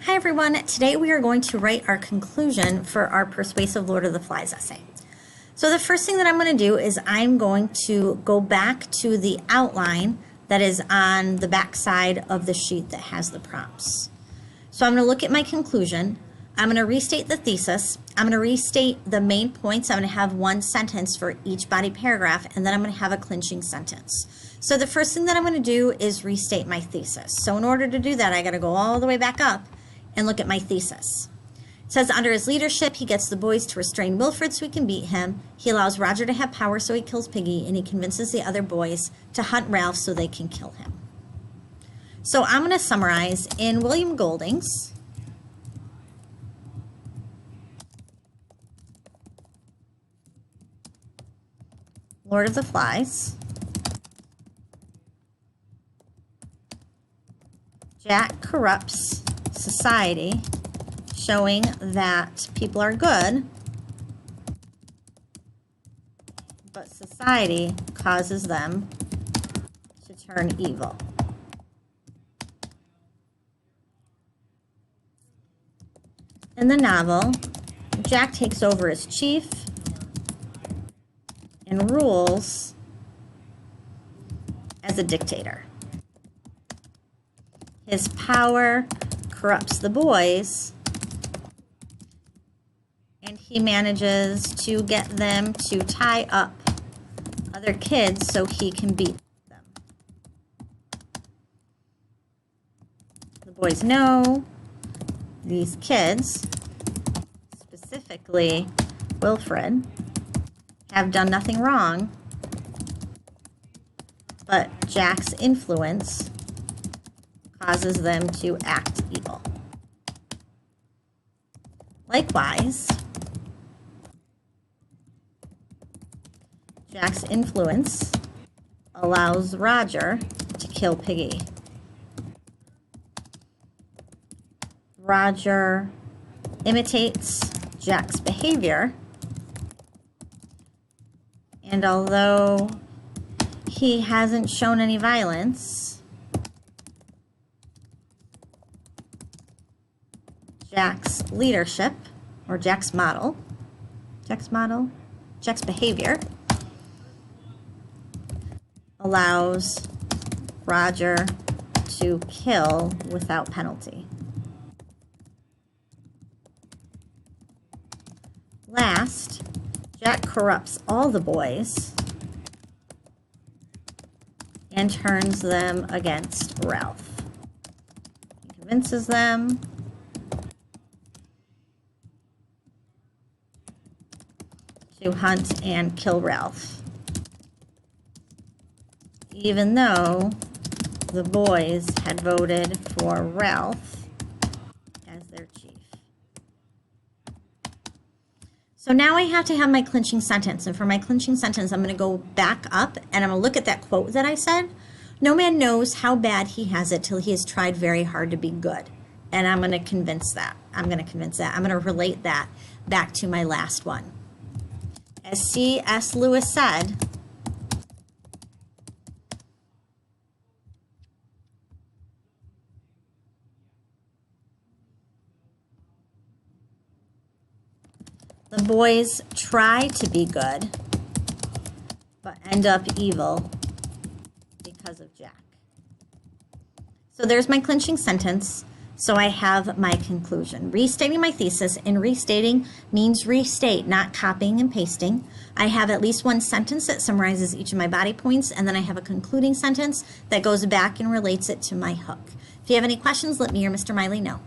Hi everyone, today we are going to write our conclusion for our Persuasive Lord of the Flies essay. So the first thing that I'm going to do is I'm going to go back to the outline that is on the back side of the sheet that has the prompts. So I'm going to look at my conclusion. I'm going to restate the thesis. I'm going to restate the main points. I'm going to have one sentence for each body paragraph, and then I'm going to have a clinching sentence. So the first thing that I'm going to do is restate my thesis. So in order to do that, I got to go all the way back up and look at my thesis. It says, under his leadership, he gets the boys to restrain Wilfred so he can beat him. He allows Roger to have power so he kills Piggy, and he convinces the other boys to hunt Ralph so they can kill him. So I'm going to summarize in William Golding's Lord of the Flies. Jack corrupts society, showing that people are good, but society causes them to turn evil. In the novel, Jack takes over as chief and rules as a dictator. His power corrupts the boys, and he manages to get them to tie up other kids so he can beat them. The boys know these kids, specifically Wilfred, have done nothing wrong, but Jack's influence causes them to act evil. Likewise, Jack's influence allows Roger to kill Piggy. Roger imitates Jack's behavior, and although he hasn't shown any violence, Jack's leadership, or Jack's behavior allows Roger to kill without penalty. Last, Jack corrupts all the boys and turns them against Ralph. He convinces them to hunt and kill Ralph, even though the boys had voted for Ralph as their chief. So now I have to have my clinching sentence, and for my clinching sentence, I'm going to go back up and I'm going to look at that quote that I said. No man knows how bad he has it till he has tried very hard to be good. And I'm going to convince that. I'm going to relate that back to my last one. As C.S. Lewis said, the boys try to be good, but end up evil because of Jack. So there's my clinching sentence. So I have my conclusion. Restating my thesis, and restating means restate, not copying and pasting. I have at least one sentence that summarizes each of my body points, and then I have a concluding sentence that goes back and relates it to my hook. If you have any questions, let me or Mr. Miley know.